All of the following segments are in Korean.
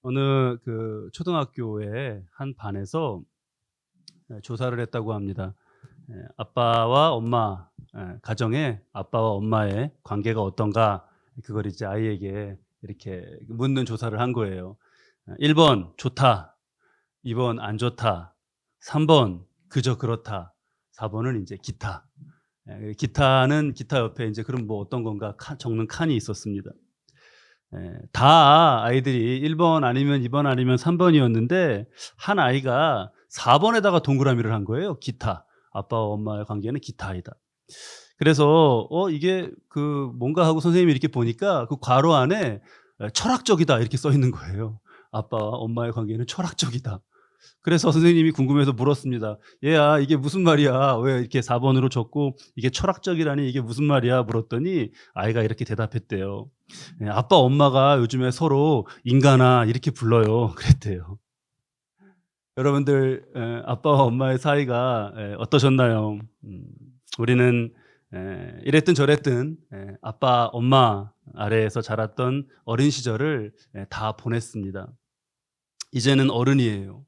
어느 초등학교의 한 반에서 조사를 했다고 합니다. 아빠와 엄마, 가정의 아빠와 엄마의 관계가 어떤가, 그걸 이제 아이에게 이렇게 묻는 조사를 한 거예요. 1번 좋다, 2번 안 좋다, 3번 그저 그렇다, 4번은 이제 기타. 기타는 기타 옆에 이제 그럼 뭐 어떤 건가 적는 칸이 있었습니다. 다 아이들이 1번 아니면 2번 아니면 3번이었는데 한 아이가 4번에다가 동그라미를 한 거예요. 기타. 아빠와 엄마의 관계는 기타이다. 그래서 이게 뭔가 하고 선생님이 이렇게 보니까 그 괄호 안에 철학적이다 이렇게 써 있는 거예요. 아빠와 엄마의 관계는 철학적이다. 그래서 선생님이 궁금해서 물었습니다. "얘야, 이게 무슨 말이야? 왜 이렇게 4번으로 적고 이게 철학적이라니 이게 무슨 말이야?" 물었더니 아이가 이렇게 대답했대요. "아빠 엄마가 요즘에 서로 인간아 이렇게 불러요." 그랬대요. 여러분들, 아빠와 엄마의 사이가 어떠셨나요? 우리는 이랬든 저랬든 아빠 엄마 아래에서 자랐던 어린 시절을 다 보냈습니다. 이제는 어른이에요.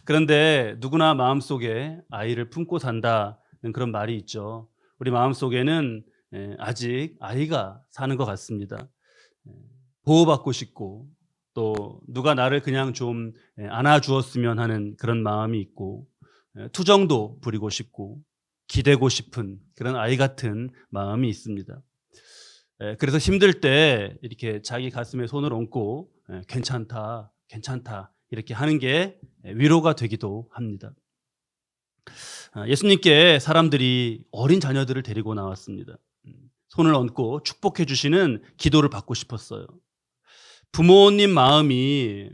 그런데 누구나 마음속에 아이를 품고 산다는 그런 말이 있죠. 우리 마음속에는 아직 아이가 사는 것 같습니다. 예, 보호받고 싶고 또 누가 나를 그냥 좀 안아주었으면 하는 그런 마음이 있고, 투정도 부리고 싶고 기대고 싶은 그런 아이 같은 마음이 있습니다. 그래서 힘들 때 이렇게 자기 가슴에 손을 얹고 괜찮다, 괜찮다 이렇게 하는 게 위로가 되기도 합니다. 예수님께 사람들이 어린 자녀들을 데리고 나왔습니다. 손을 얹고 축복해 주시는 기도를 받고 싶었어요. 부모님 마음이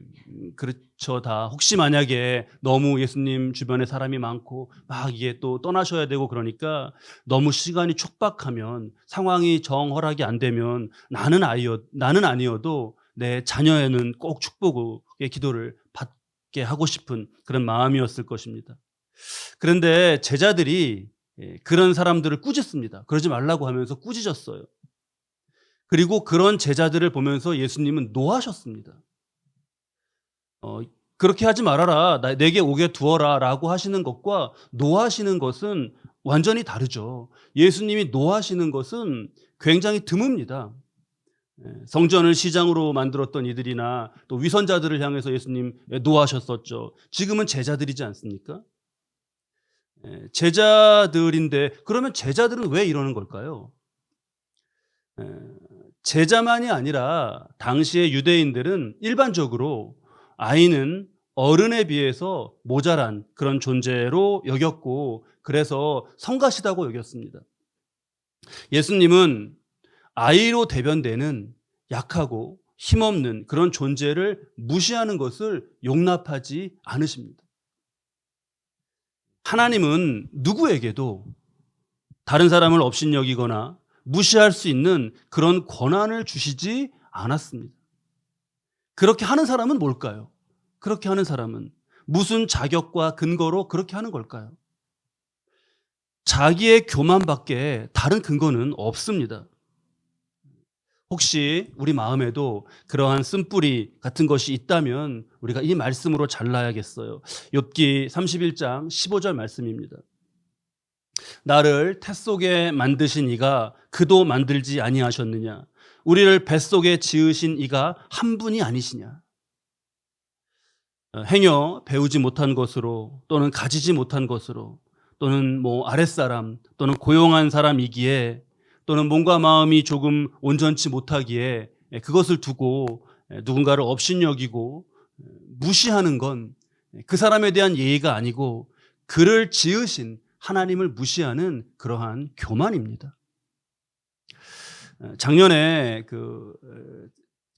그렇죠. 다 혹시 만약에 너무 예수님 주변에 사람이 많고 막 이게 또 떠나셔야 되고 그러니까 너무 시간이 촉박하면 상황이 정허락이 안 되면 나는 아니어도 내 자녀에는 꼭 축복의 기도를 받게 하고 싶은 그런 마음이었을 것입니다. 그런데 제자들이 그런 사람들을 꾸짖습니다. 그러지 말라고 하면서 꾸짖었어요. 그리고 그런 제자들을 보면서 예수님은 노하셨습니다. 어 "그렇게 하지 말아라. 내게 오게 두어라."라고 하시는 것과 노하시는 것은 완전히 다르죠. 예수님이 노하시는 것은 굉장히 드뭅니다. 성전을 시장으로 만들었던 이들이나 또 위선자들을 향해서 예수님 노하셨었죠. 지금은 제자들이지 않습니까? 제자들인데 그러면 제자들은 왜 이러는 걸까요? 에, 제자만이 아니라 당시의 유대인들은 일반적으로 아이는 어른에 비해서 모자란 그런 존재로 여겼고 그래서 성가시다고 여겼습니다. 예수님은 아이로 대변되는 약하고 힘없는 그런 존재를 무시하는 것을 용납하지 않으십니다. 하나님은 누구에게도 다른 사람을 업신여기거나 무시할 수 있는 그런 권한을 주시지 않았습니다. 그렇게 하는 사람은 뭘까요? 그렇게 하는 사람은 무슨 자격과 근거로 그렇게 하는 걸까요? 자기의 교만밖에 다른 근거는 없습니다. 혹시 우리 마음에도 그러한 쓴뿌리 같은 것이 있다면 우리가 이 말씀으로 잘라야겠어요. 욥기 31장 15절 말씀입니다. 나를 태 속에 만드신 이가 그도 만들지 아니하셨느냐? 우리를 뱃속에 지으신 이가 한 분이 아니시냐? 행여 배우지 못한 것으로 또는 가지지 못한 것으로 또는 뭐 아랫사람 또는 고용한 사람이기에 또는 몸과 마음이 조금 온전치 못하기에 그것을 두고 누군가를 업신여기고 무시하는 건 그 사람에 대한 예의가 아니고 그를 지으신 하나님을 무시하는 그러한 교만입니다. 작년에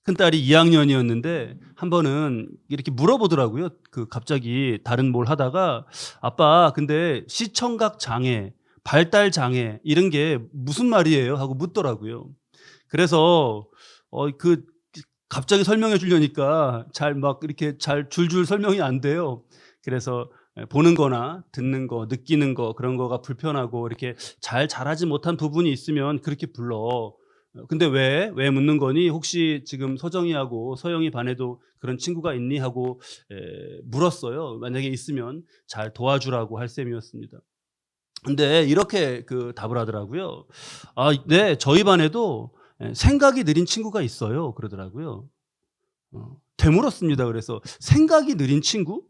큰딸이 2학년이었는데 한 번은 이렇게 물어보더라고요. 갑자기 다른 뭘 하다가 "아빠, 근데 시청각 장애, 발달 장애 이런 게 무슨 말이에요?" 하고 묻더라고요. 그래서 갑자기 설명해 주려니까 잘 막 이렇게 잘 줄줄 설명이 안 돼요. 그래서 보는 거나 듣는 거, 느끼는 거 그런 거가 불편하고 이렇게 잘 자라지 못한 부분이 있으면 그렇게 불러. 근데 왜 묻는 거니? 혹시 지금 서정이하고 서영이 반에도 그런 친구가 있니? 하고 물었어요. 만약에 있으면 잘 도와주라고 할 셈이었습니다. 근데 이렇게 답을 하더라고요. "아 네. 저희 반에도 생각이 느린 친구가 있어요." 그러더라고요. 되물었습니다. 그래서 "생각이 느린 친구?"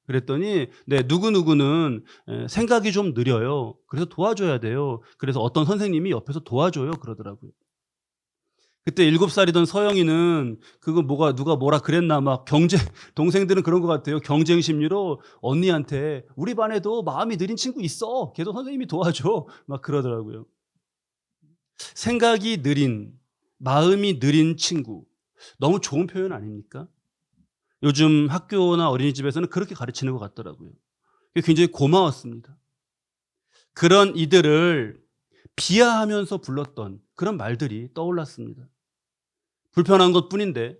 그랬더니 "네. 누구누구는 생각이 좀 느려요. 그래서 도와줘야 돼요. 그래서 어떤 선생님이 옆에서 도와줘요." 그러더라고요. 그때 7 살이던 서영이는 그거 뭐가 누가 뭐라 그랬나 막 경쟁 동생들은 그런 것 같아요. 경쟁 심리로 언니한테 "우리 반에도 마음이 느린 친구 있어. 걔도 선생님이 도와줘." 막 그러더라고요. 생각이 느린, 마음이 느린 친구. 너무 좋은 표현 아닙니까? 요즘 학교나 어린이집에서는 그렇게 가르치는 것 같더라고요. 그게 굉장히 고마웠습니다. 그런 이들을 비하하면서 불렀던 그런 말들이 떠올랐습니다. 불편한 것뿐인데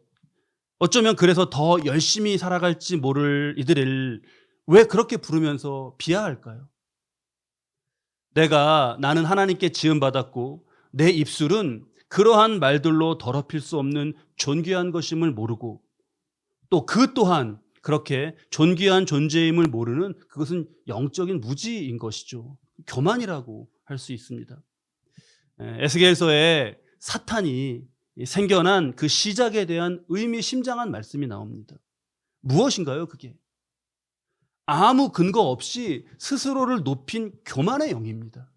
어쩌면 그래서 더 열심히 살아갈지 모를 이들을 왜 그렇게 부르면서 비하할까요? 나는 하나님께 지음받았고 내 입술은 그러한 말들로 더럽힐 수 없는 존귀한 것임을 모르고 또 그 또한 그렇게 존귀한 존재임을 모르는 그것은 영적인 무지인 것이죠. 교만이라고 할 수 있습니다. 에스겔서에 사탄이 생겨난 그 시작에 대한 의미심장한 말씀이 나옵니다. 무엇인가요, 그게? 아무 근거 없이 스스로를 높인 교만의 영입니다.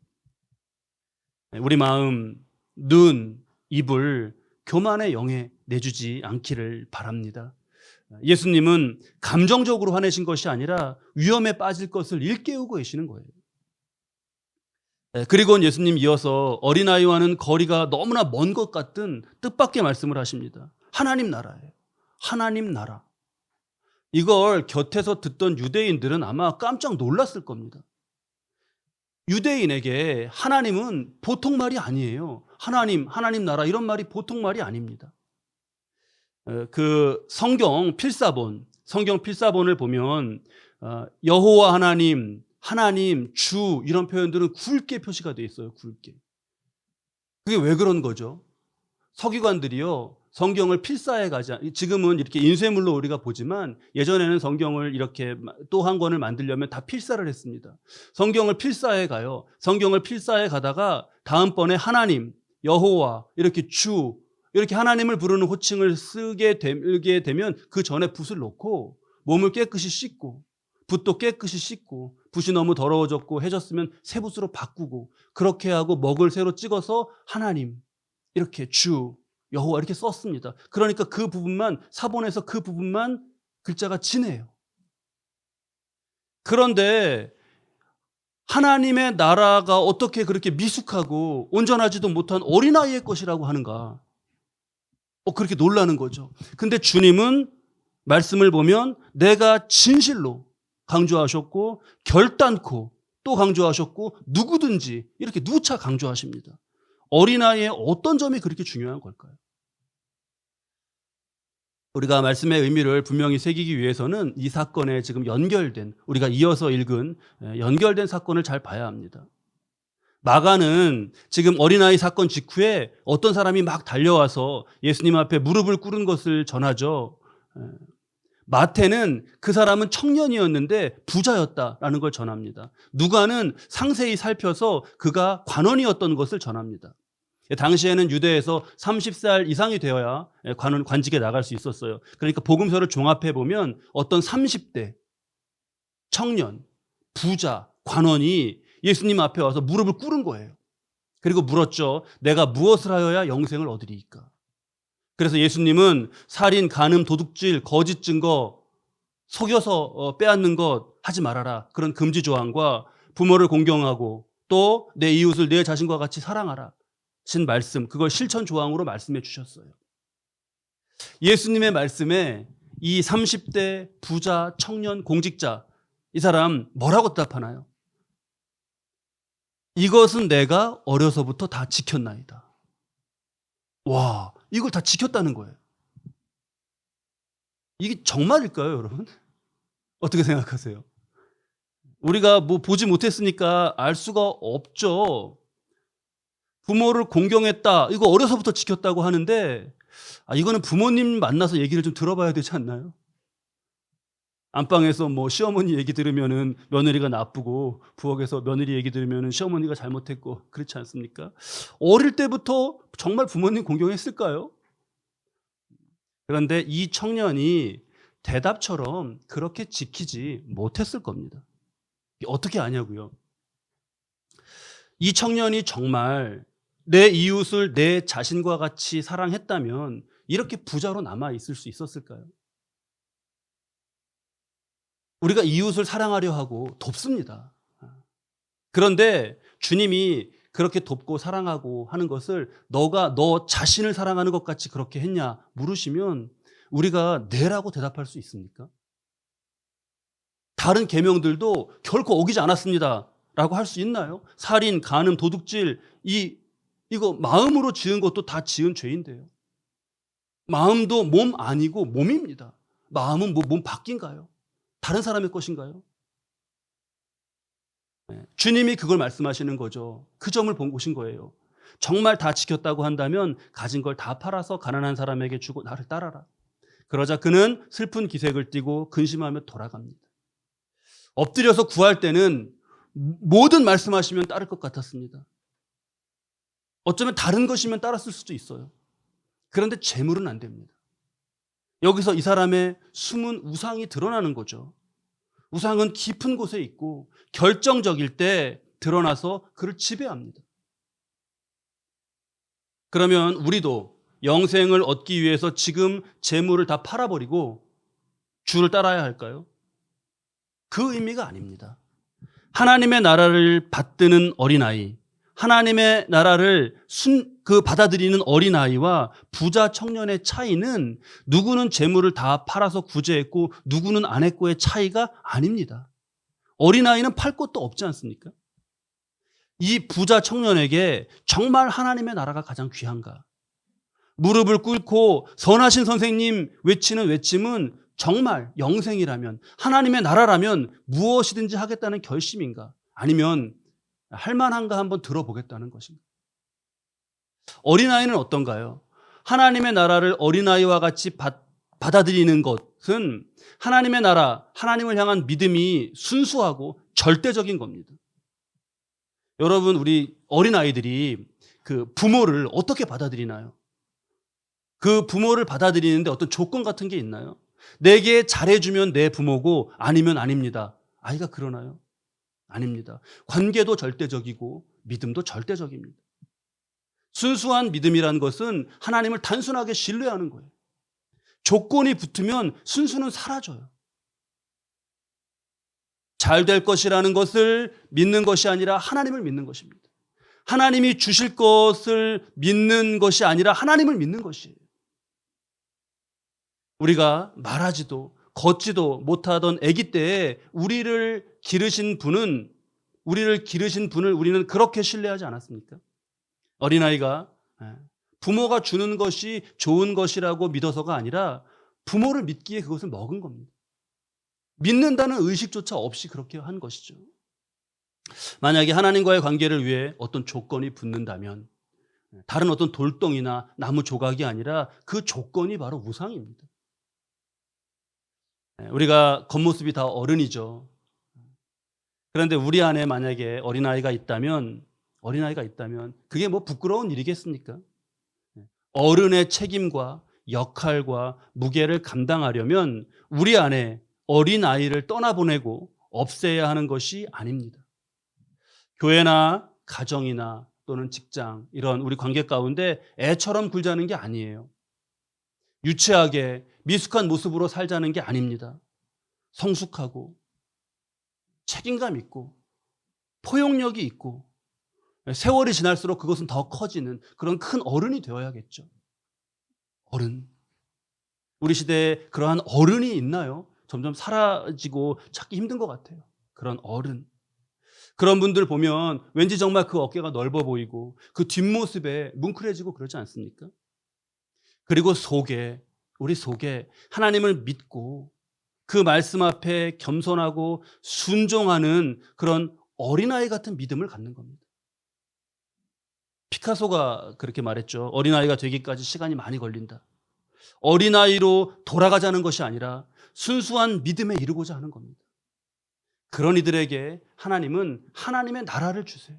우리 마음, 눈, 입을 교만의 영에 내주지 않기를 바랍니다. 예수님은 감정적으로 화내신 것이 아니라 위험에 빠질 것을 일깨우고 계시는 거예요. 그리고 예수님 이어서 어린아이와는 거리가 너무나 먼 것 같은 뜻밖의 말씀을 하십니다. 하나님 나라예요. 하나님 나라. 이걸 곁에서 듣던 유대인들은 아마 깜짝 놀랐을 겁니다. 유대인에게 하나님은 보통 말이 아니에요. 하나님 나라 이런 말이 보통 말이 아닙니다. 성경 필사본을 보면 여호와 하나님, 주 이런 표현들은 굵게 표시가 되어 있어요. 굵게. 그게 왜 그런 거죠? 서기관들이요. 성경을 필사해 가자. 지금은 이렇게 인쇄물로 우리가 보지만 예전에는 성경을 이렇게 또 한 권을 만들려면 다 필사를 했습니다. 성경을 필사해 가요. 성경을 필사해 가다가 다음번에 하나님, 여호와, 이렇게 주, 이렇게 하나님을 부르는 호칭을 쓰게 되면 그 전에 붓을 놓고 몸을 깨끗이 씻고 붓도 깨끗이 씻고 붓이 너무 더러워졌고 해졌으면 새 붓으로 바꾸고 그렇게 하고 먹을 새로 찍어서 하나님, 이렇게 주, 여호와 이렇게 썼습니다. 그러니까 그 부분만 사본에서 그 부분만 글자가 진해요. 그런데 하나님의 나라가 어떻게 그렇게 미숙하고 온전하지도 못한 어린아이의 것이라고 하는가? 그렇게 놀라는 거죠. 근데 주님은 말씀을 보면 내가 진실로 강조하셨고 결단코 또 강조하셨고 누구든지 이렇게 누차 강조하십니다. 어린아이의 어떤 점이 그렇게 중요한 걸까요? 우리가 말씀의 의미를 분명히 새기기 위해서는 이 사건에 지금 연결된 우리가 이어서 읽은 연결된 사건을 잘 봐야 합니다. 마가는 지금 어린아이 사건 직후에 어떤 사람이 막 달려와서 예수님 앞에 무릎을 꿇은 것을 전하죠. 마태는 그 사람은 청년이었는데 부자였다라는 걸 전합니다. 누가는 상세히 살펴서 그가 관원이었던 것을 전합니다. 당시에는 유대에서 30살 이상이 되어야 관직에 나갈 수 있었어요. 그러니까 복음서를 종합해 보면 어떤 30대 청년, 부자, 관원이 예수님 앞에 와서 무릎을 꿇은 거예요. 그리고 물었죠. 내가 무엇을 하여야 영생을 얻으리이까? 그래서 예수님은 살인, 간음, 도둑질, 거짓 증거, 속여서 빼앗는 것 하지 말아라. 그런 금지 조항과 부모를 공경하고 또 내 이웃을 내 자신과 같이 사랑하라. 신 말씀, 그걸 실천 조항으로 말씀해 주셨어요. 예수님의 말씀에 이 30대 부자, 청년, 공직자 이 사람 뭐라고 답하나요? 이것은 내가 어려서부터 다 지켰나이다. 와, 이걸 다 지켰다는 거예요. 이게 정말일까요, 여러분? 어떻게 생각하세요? 우리가 뭐 보지 못했으니까 알 수가 없죠. 부모를 공경했다. 이거 어려서부터 지켰다고 하는데 이거는 부모님 만나서 얘기를 좀 들어봐야 되지 않나요? 안방에서 뭐 시어머니 얘기 들으면은 며느리가 나쁘고 부엌에서 며느리 얘기 들으면은 시어머니가 잘못했고 그렇지 않습니까? 어릴 때부터 정말 부모님 공경했을까요? 그런데 이 청년이 대답처럼 그렇게 지키지 못했을 겁니다. 어떻게 아냐고요? 이 청년이 정말 내 이웃을 내 자신과 같이 사랑했다면 이렇게 부자로 남아 있을 수 있었을까요? 우리가 이웃을 사랑하려 하고 돕습니다. 그런데 주님이 그렇게 돕고 사랑하고 하는 것을 너가 너 자신을 사랑하는 것 같이 그렇게 했냐 물으시면 우리가 네라고 대답할 수 있습니까? 다른 계명들도 결코 어기지 않았습니다라고 할 수 있나요? 살인, 간음, 도둑질 이거 마음으로 지은 것도 다 지은 죄인데요. 마음도 몸 아니고 몸입니다. 마음은 뭐 몸 바뀐가요? 다른 사람의 것인가요? 주님이 그걸 말씀하시는 거죠. 그 점을 보신 거예요. 정말 다 지켰다고 한다면 가진 걸 다 팔아서 가난한 사람에게 주고 나를 따라라. 그러자 그는 슬픈 기색을 띠고 근심하며 돌아갑니다. 엎드려서 구할 때는 모든 말씀하시면 따를 것 같았습니다. 어쩌면 다른 것이면 따랐을 수도 있어요. 그런데 재물은 안 됩니다. 여기서 이 사람의 숨은 우상이 드러나는 거죠. 우상은 깊은 곳에 있고 결정적일 때 드러나서 그를 지배합니다. 그러면 우리도 영생을 얻기 위해서 지금 재물을 다 팔아버리고 주를 따라야 할까요? 그 의미가 아닙니다. 하나님의 나라를 받드는 어린아이, 하나님의 나라를 받아들이는 어린아이와 부자 청년의 차이는 누구는 재물을 다 팔아서 구제했고 누구는 안 했고의 차이가 아닙니다. 어린아이는 팔 것도 없지 않습니까? 이 부자 청년에게 정말 하나님의 나라가 가장 귀한가? 무릎을 꿇고 선하신 선생님 외치는 외침은 정말 영생이라면 하나님의 나라라면 무엇이든지 하겠다는 결심인가? 아니면 할만한가 한번 들어보겠다는 것입니다. 어린아이는 어떤가요? 하나님의 나라를 어린아이와 같이 받아들이는 것은 하나님의 나라, 하나님을 향한 믿음이 순수하고 절대적인 겁니다. 여러분, 우리 어린아이들이 그 부모를 어떻게 받아들이나요? 그 부모를 받아들이는데 어떤 조건 같은 게 있나요? 내게 잘해주면 내 부모고 아니면 아닙니다. 아이가 그러나요? 아닙니다. 관계도 절대적이고 믿음도 절대적입니다. 순수한 믿음이라는 것은 하나님을 단순하게 신뢰하는 거예요. 조건이 붙으면 순수는 사라져요. 잘 될 것이라는 것을 믿는 것이 아니라 하나님을 믿는 것입니다. 하나님이 주실 것을 믿는 것이 아니라 하나님을 믿는 것이에요. 우리가 말하지도 걷지도 못하던 아기 때에 우리를 기르신 분을 우리는 그렇게 신뢰하지 않았습니까? 어린아이가 부모가 주는 것이 좋은 것이라고 믿어서가 아니라 부모를 믿기에 그것을 먹은 겁니다. 믿는다는 의식조차 없이 그렇게 한 것이죠. 만약에 하나님과의 관계를 위해 어떤 조건이 붙는다면 다른 어떤 돌덩이나 나무 조각이 아니라 그 조건이 바로 우상입니다. 우리가 겉모습이 다 어른이죠. 그런데 우리 안에 만약에 어린아이가 있다면 그게 뭐 부끄러운 일이겠습니까? 어른의 책임과 역할과 무게를 감당하려면 우리 안에 어린아이를 떠나보내고 없애야 하는 것이 아닙니다. 교회나 가정이나 또는 직장 이런 우리 관계 가운데 애처럼 굴자는 게 아니에요. 유치하게 미숙한 모습으로 살자는 게 아닙니다. 성숙하고 책임감 있고 포용력이 있고 세월이 지날수록 그것은 더 커지는 그런 큰 어른이 되어야겠죠. 어른. 우리 시대에 그러한 어른이 있나요? 점점 사라지고 찾기 힘든 것 같아요. 그런 어른. 그런 분들 보면 왠지 정말 그 어깨가 넓어 보이고 그 뒷모습에 뭉클해지고 그러지 않습니까? 그리고 우리 속에 하나님을 믿고 그 말씀 앞에 겸손하고 순종하는 그런 어린아이 같은 믿음을 갖는 겁니다. 피카소가 그렇게 말했죠. 어린아이가 되기까지 시간이 많이 걸린다. 어린아이로 돌아가자는 것이 아니라 순수한 믿음에 이르고자 하는 겁니다. 그런 이들에게 하나님은 하나님의 나라를 주세요.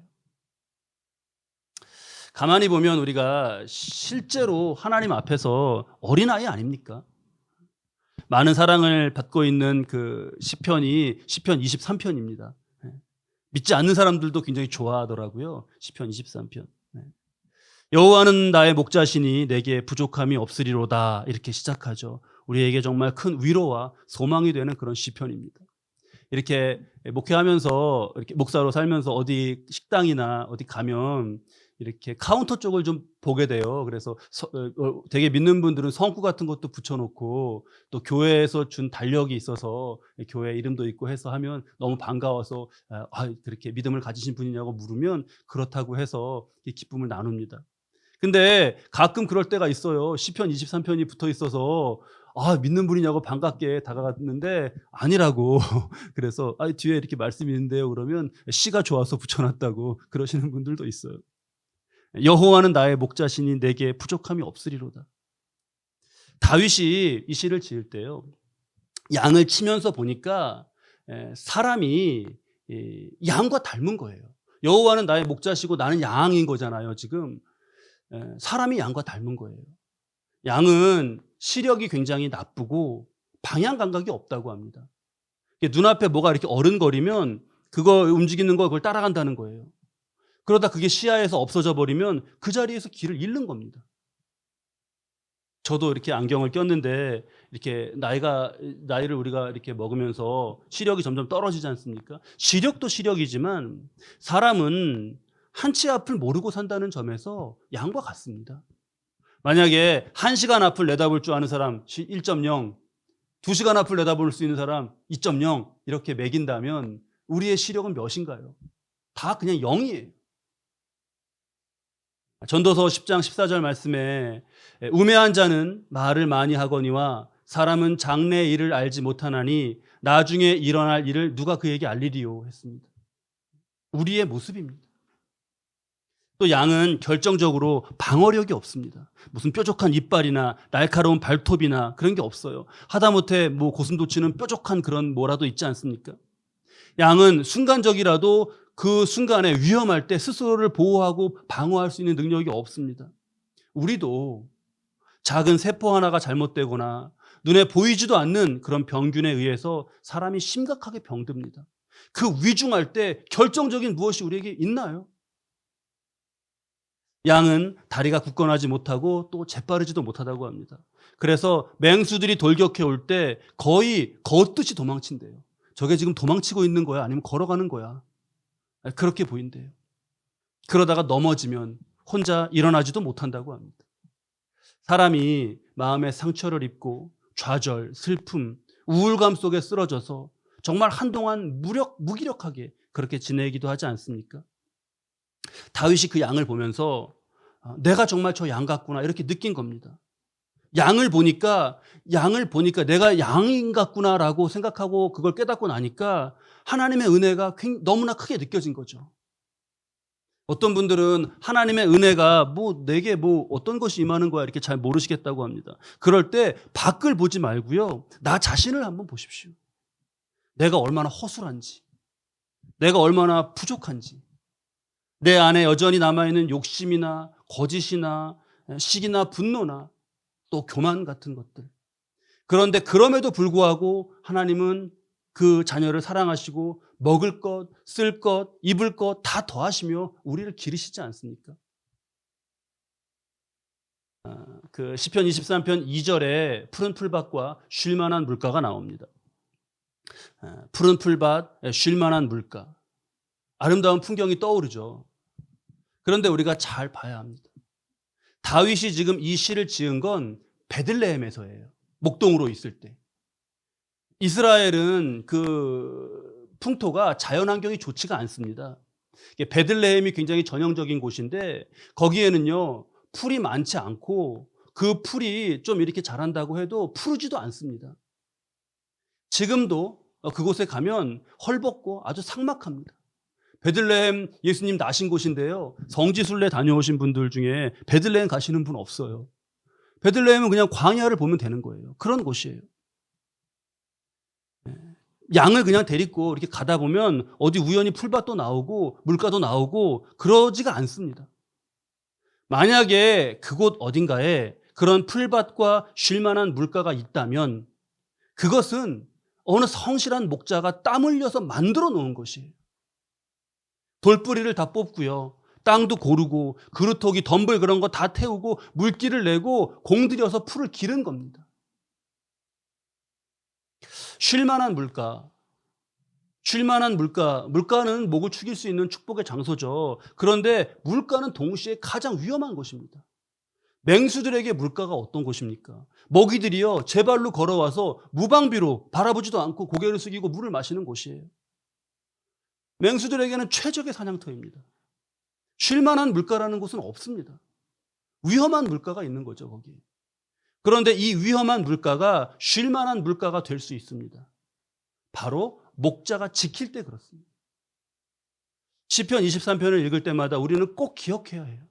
가만히 보면 우리가 실제로 하나님 앞에서 어린아이 아닙니까? 많은 사랑을 받고 있는 그 시편이 시편 23편입니다. 믿지 않는 사람들도 굉장히 좋아하더라고요. 시편 23편. 여호와는 나의 목자시니 내게 부족함이 없으리로다. 이렇게 시작하죠. 우리에게 정말 큰 위로와 소망이 되는 그런 시편입니다. 이렇게 목회하면서 이렇게 목사로 살면서 어디 식당이나 어디 가면 이렇게 카운터 쪽을 좀 보게 돼요. 그래서 되게 믿는 분들은 성구 같은 것도 붙여놓고 또 교회에서 준 달력이 있어서 교회 이름도 있고 해서 하면 너무 반가워서 그렇게 믿음을 가지신 분이냐고 물으면 그렇다고 해서 기쁨을 나눕니다. 근데 가끔 그럴 때가 있어요. 시편 23편이 붙어 있어서 믿는 분이냐고 반갑게 다가갔는데 아니라고. 그래서 뒤에 이렇게 말씀이 있는데요. 그러면 시가 좋아서 붙여놨다고 그러시는 분들도 있어요. 여호와는 나의 목자시니 내게 부족함이 없으리로다. 다윗이 이 시를 지을 때요. 양을 치면서 보니까 사람이 양과 닮은 거예요. 여호와는 나의 목자시고 나는 양인 거잖아요. 지금 사람이 양과 닮은 거예요. 양은 시력이 굉장히 나쁘고 방향 감각이 없다고 합니다. 눈앞에 뭐가 이렇게 어른거리면 그거 움직이는 거 그걸 따라간다는 거예요. 그러다 그게 시야에서 없어져 버리면 그 자리에서 길을 잃는 겁니다. 저도 이렇게 안경을 꼈는데 이렇게 나이를 우리가 이렇게 먹으면서 시력이 점점 떨어지지 않습니까? 시력도 시력이지만 사람은 한 치 앞을 모르고 산다는 점에서 양과 같습니다. 만약에 1시간 앞을 내다볼 줄 아는 사람 1.0, 2시간 앞을 내다볼 수 있는 사람 2.0 이렇게 매긴다면 우리의 시력은 몇인가요? 다 그냥 0이에요. 전도서 10장 14절 말씀에 우매한 자는 말을 많이 하거니와 사람은 장래의 일을 알지 못하나니 나중에 일어날 일을 누가 그에게 알리리요 했습니다. 우리의 모습입니다. 또 양은 결정적으로 방어력이 없습니다. 무슨 뾰족한 이빨이나 날카로운 발톱이나 그런 게 없어요. 하다못해 고슴도치는 뾰족한 그런 뭐라도 있지 않습니까? 양은 순간적이라도 그 순간에 위험할 때 스스로를 보호하고 방어할 수 있는 능력이 없습니다. 우리도 작은 세포 하나가 잘못되거나 눈에 보이지도 않는 그런 병균에 의해서 사람이 심각하게 병듭니다. 그 위중할 때 결정적인 무엇이 우리에게 있나요? 양은 다리가 굳건하지 못하고 또 재빠르지도 못하다고 합니다. 그래서 맹수들이 돌격해 올 때 거의 걷듯이 도망친대요. 저게 지금 도망치고 있는 거야? 아니면 걸어가는 거야? 그렇게 보인대요. 그러다가 넘어지면 혼자 일어나지도 못한다고 합니다. 사람이 마음의 상처를 입고 좌절, 슬픔, 우울감 속에 쓰러져서 정말 한동안 무기력하게 그렇게 지내기도 하지 않습니까? 다윗이 그 양을 보면서 내가 정말 저 양 같구나 이렇게 느낀 겁니다. 양을 보니까 내가 양인 같구나라고 생각하고 그걸 깨닫고 나니까 하나님의 은혜가 너무나 크게 느껴진 거죠. 어떤 분들은 하나님의 은혜가 내게 어떤 것이 임하는 거야 이렇게 잘 모르시겠다고 합니다. 그럴 때 밖을 보지 말고요. 나 자신을 한번 보십시오. 내가 얼마나 허술한지, 내가 얼마나 부족한지, 내 안에 여전히 남아있는 욕심이나 거짓이나 시기나 분노나 또 교만 같은 것들. 그런데 그럼에도 불구하고 하나님은 그 자녀를 사랑하시고 먹을 것, 쓸 것, 입을 것 다 더하시며 우리를 기르시지 않습니까? 그 시편 23편 2절에 푸른 풀밭과 쉴 만한 물가가 나옵니다. 푸른 풀밭, 쉴 만한 물가. 아름다운 풍경이 떠오르죠. 그런데 우리가 잘 봐야 합니다. 다윗이 지금 이 시를 지은 건 베들레헴에서예요. 목동으로 있을 때. 이스라엘은 그 풍토가 자연환경이 좋지가 않습니다. 베들레헴이 굉장히 전형적인 곳인데 거기에는요 풀이 많지 않고 그 풀이 좀 이렇게 자란다고 해도 푸르지도 않습니다. 지금도 그곳에 가면 헐벗고 아주 삭막합니다. 베들레헴 예수님 나신 곳인데요. 성지순례 다녀오신 분들 중에 베들레헴 가시는 분 없어요. 베들레헴은 그냥 광야를 보면 되는 거예요. 그런 곳이에요. 양을 그냥 데리고 이렇게 가다 보면 어디 우연히 풀밭도 나오고 물가도 나오고 그러지가 않습니다. 만약에 그곳 어딘가에 그런 풀밭과 쉴만한 물가가 있다면 그것은 어느 성실한 목자가 땀 흘려서 만들어 놓은 것이에요. 돌뿌리를 다 뽑고요. 땅도 고르고 그루터기, 덤불 그런 거 다 태우고 물기를 내고 공들여서 풀을 기른 겁니다. 쉴만한 물가. 물가는 목을 축일 수 있는 축복의 장소죠. 그런데 물가는 동시에 가장 위험한 곳입니다. 맹수들에게 물가가 어떤 곳입니까? 먹이들이요, 제 발로 걸어와서 무방비로 바라보지도 않고 고개를 숙이고 물을 마시는 곳이에요. 맹수들에게는 최적의 사냥터입니다. 쉴만한 물가라는 곳은 없습니다. 위험한 물가가 있는 거죠, 거기. 그런데 이 위험한 물가가 쉴만한 물가가 될 수 있습니다. 바로 목자가 지킬 때 그렇습니다. 시편 23편을 읽을 때마다 우리는 꼭 기억해야 해요.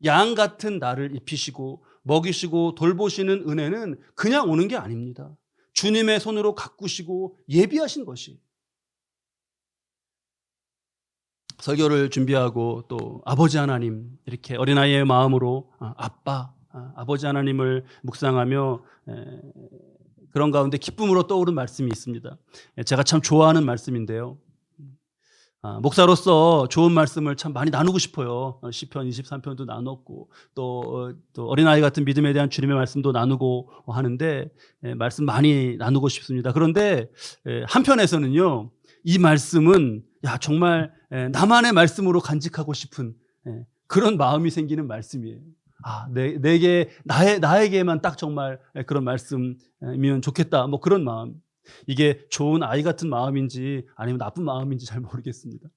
양 같은 나를 입히시고 먹이시고 돌보시는 은혜는 그냥 오는 게 아닙니다. 주님의 손으로 가꾸시고 예비하신 것이. 설교를 준비하고 또 아버지 하나님 이렇게 어린아이의 마음으로 아버지 하나님을 묵상하며 그런 가운데 기쁨으로 떠오른 말씀이 있습니다. 제가 참 좋아하는 말씀인데요. 목사로서 좋은 말씀을 참 많이 나누고 싶어요. 시편 23편도 나눴고 또 어린아이 같은 믿음에 대한 주님의 말씀도 나누고 하는데 말씀 많이 나누고 싶습니다. 그런데 한편에서는요. 이 말씀은 정말 나만의 말씀으로 간직하고 싶은 그런 마음이 생기는 말씀이에요. 나에게만 딱 정말 그런 말씀이면 좋겠다. 뭐 그런 마음. 이게 좋은 아이 같은 마음인지 아니면 나쁜 마음인지 잘 모르겠습니다.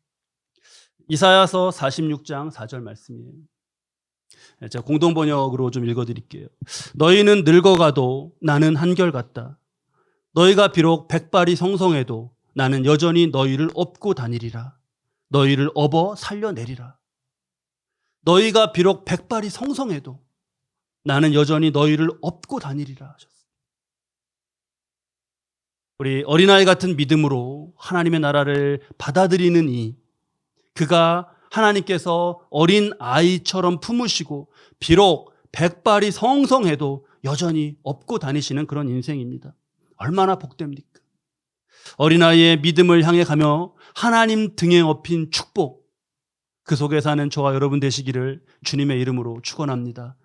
이사야서 46장 4절 말씀이에요. 제가 공동번역으로 좀 읽어드릴게요. 너희는 늙어가도 나는 한결같다. 너희가 비록 백발이 성성해도 나는 여전히 너희를 업고 다니리라. 너희를 업어 살려내리라. 너희가 비록 백발이 성성해도 나는 여전히 너희를 업고 다니리라 하셨습니다. 우리 어린아이 같은 믿음으로 하나님의 나라를 받아들이는 그가 하나님께서 어린 아이처럼 품으시고 비록 백발이 성성해도 여전히 업고 다니시는 그런 인생입니다. 얼마나 복됩니까? 어린아이의 믿음을 향해 가며 하나님 등에 업힌 축복, 그 속에 사는 저와 여러분 되시기를 주님의 이름으로 축원합니다.